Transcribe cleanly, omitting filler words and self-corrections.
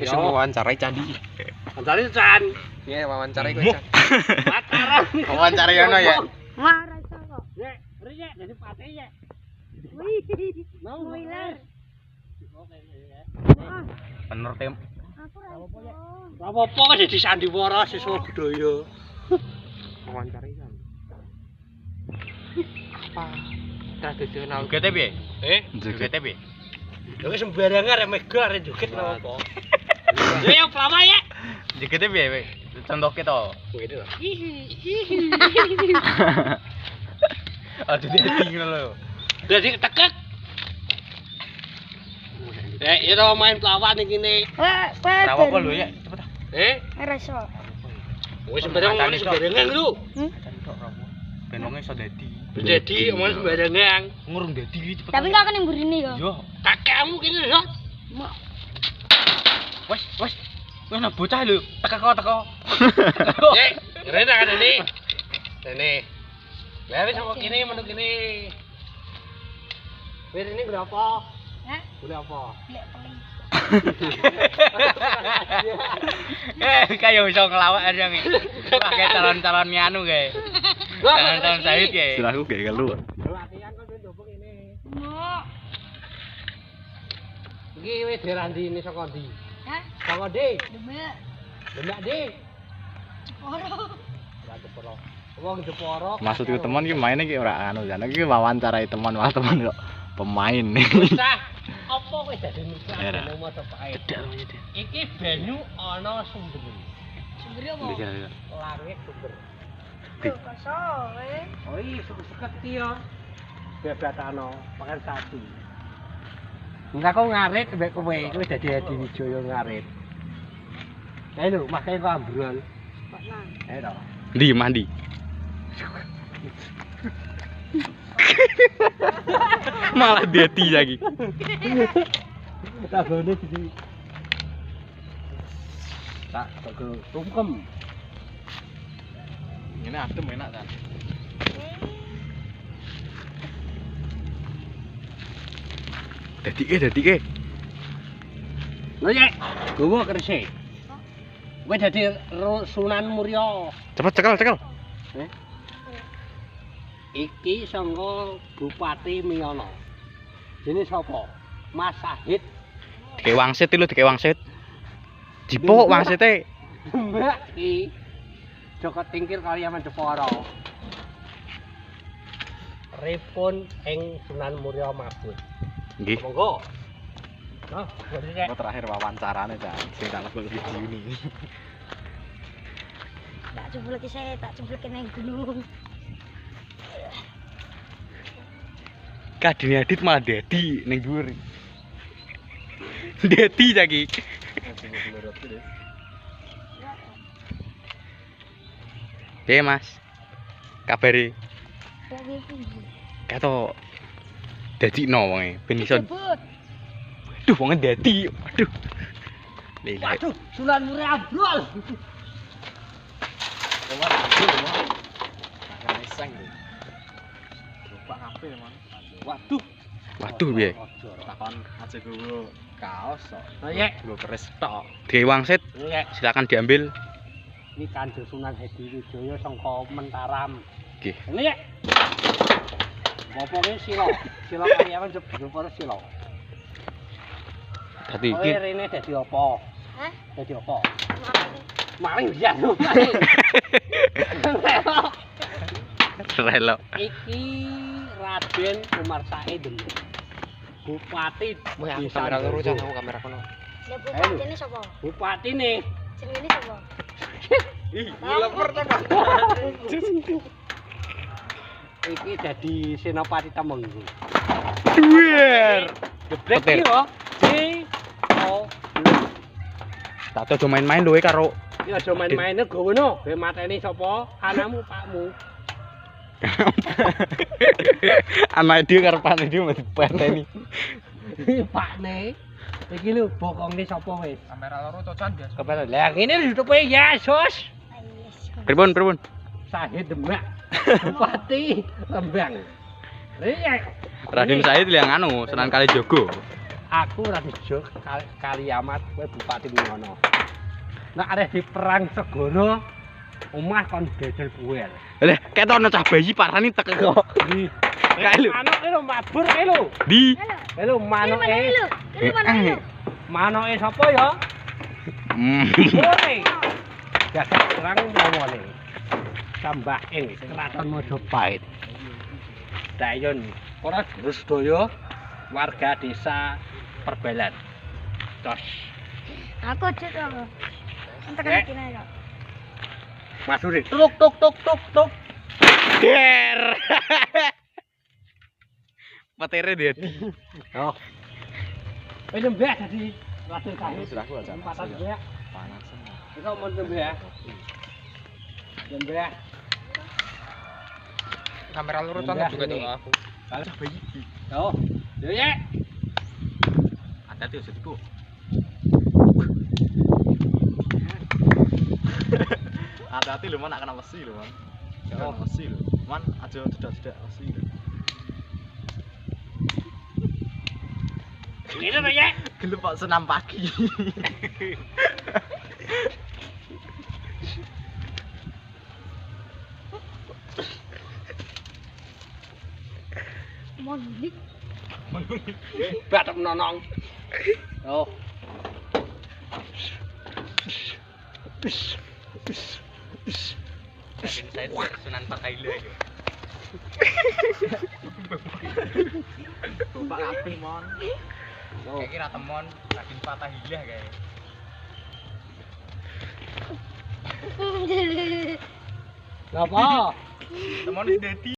Wis wawancarai candi. Wawancari Chan. Iya, wawancarai kowe Chan. Mataram. Wawancarai ono ya. Marah kok. Yek, rene dadi pate ya. Wih. Mau Wiler. Bener tem. Aku ra iso. Ora apa-apa kok dadi sandiwara siswa budaya. Wawancarai Chan. Apa? Tradisional. Joget piye? Joget piye? Ya wis sembarangan arek mega arek joget lho apa. Ya pelama ya. Joget piye kowe? Contohke to. Ngene lho. Aduh dadi ngono lho. Dadi tekek. Itu main pelawak ning kene. Ora apa-apa lho ya, cepet ah. Ora iso. Wis sembarangan sembarangan lho. Ben wong iso dadi. Jadi omong sembarangan. Ngurung dadi iki cepet. Tapi enggak akan mburine kok. Yo, Kakekmu kene lho. wes ana bocah lho, teko. Rene kan ini. Rene. Lah wis kok kene menuk kene. Wis ini berapa? Hah? Berapa? Lek paling. Kayak iso ngelawak aja nih. Pakai calon-calon anu kae. Calon-calon Zahid kae. Silahku gak kelu. Latihan kok ndobong ini. Mo. Iki wis dirandi ini saka ndi? Hah? Saka ndi? Demek. Demak ndi? Ora. Ora Jeporo. Wong Jeporo. Maksudku teman ki maine ki ora anu jan iki wawancarai teman kok pemain. Cah, apa kowe dadi nikah Era. nang Majapahit? Iki banyu ana sumbere. Sumber apa? Langit sumber. Tuh, kosong Oh iya, suket ya. Bebatano, pakan sapi. Enggak kok ngarit mbek kowe, kowe dadi Hadi Wijaya ngarit. Ayo lho, makane kok ambrol. Ayo to. Ndi mandi. Malah dadi lagi. Tak gone di. Tak ke tungkem. Ini adem enak kan. Dadi ke. Lho ya, gowo kerse. Kowe dadi Sunan Muria. Cepet cekel. Iki sangka Bupati Miyono. Jenenge sapa? Mas Sahid. Dike wangsit lho, dike wangsit. Jipuk wangsite. Mbak iki Joko Tingkir Kaliaman Jepara. Ripun ing Sunan Muria Mabut. Nggih. Monggo. Nah, boleh Apa terakhir wawancarane Cak, sing tak lebok video ini. Tak jebul ki saya, tak jebul ke nang gunung. Kadine Adit malah dadi ning dhuwur. Dadi lagi. Piye Mas? Kabare? Kok iki? Kato dadino wonge ben iso. Jebut. Aduh wonge dadi. Aduh. Lha Waduh, Sunan Muria ambrol. Waduh. Waduh piye? Takon Aja gowo kaos kok. Nek, Gowo keris tok. Dhewe wangsit nek silakan diambil. iki Kanjeng Sunan Hadi Wijaya sangka Mentaram. Nggih. Nek. Apa ki sila? Sila Kaliaman Jepara sila. Dadi Kowe iki rene dadi apa? Hah? Dadi apa? Maling. Maling dia. relo. Iki Raden Umar Said. Bupati Aku Desa kamera loro Jonggo. jan aku kamera kono. Lah bupatine sapa? Bupati nih. Jenenge sapa? Ih, leper to, Pak. Iki dadi Senopati Temenggung. Duer. Geblek Petir. iki yo. Ji. Oh. Tak dodo main-main lho karo Iki aja main-maine gowono. Kowe mateni sapa? Anakmu, pakmu. anak dia karepane dia mesti pateni. Pakne. Iki lho bokonge sapa wis? Kamera loro cocokan, Guys. Kepala. Lah ngene ditutupe Yesus. Pripun? Sahid Demak. Bupati Lembang. Iya. Raden Said yang anu, Sunan Kalijogo. aku ora dijuk kali amat kowe bupati ngono. Nek arep diperang segono, omah kon dodol buel. Lah, ketok ono cah bayi parani tek kok. Di Kae lho. manuke lho mabur kae lho. Di. Halo. Lho manuke. Ini mana lu? Manuke sapa ya? Ore. Jaga perang ngomone. Tambah ing Keraton Majapahit. Dayon ora Sedaya warga desa Perbelan. Tos. Aku cek apa? Entar kena kena ya. Masuri. Tuk tuk tuk tuk tuk. Der. Matere dia. Oh. Wis mbek dadi Raden Kahit. Sudah aku aja. Empatan mbek. Panas. Iso mun mbek. Mbek. Kamera lurus sana juga tuh aku. Kalau bayi. Oh. Yo ye. Hati-hati usutku. Hati-hati lho, Man, nak kena besi lho, Man. Jangan besi lho. Man, aja tidak besi lho. Ini lho ye. Gelem kok senam pagi. Monik. Batok nonong. Oh. Raden Said Sunan Pakaila ya. Bapak apik, Mon. Kayak kira temon Raden Fatahillah kayak. Napa? Temon wis dadi.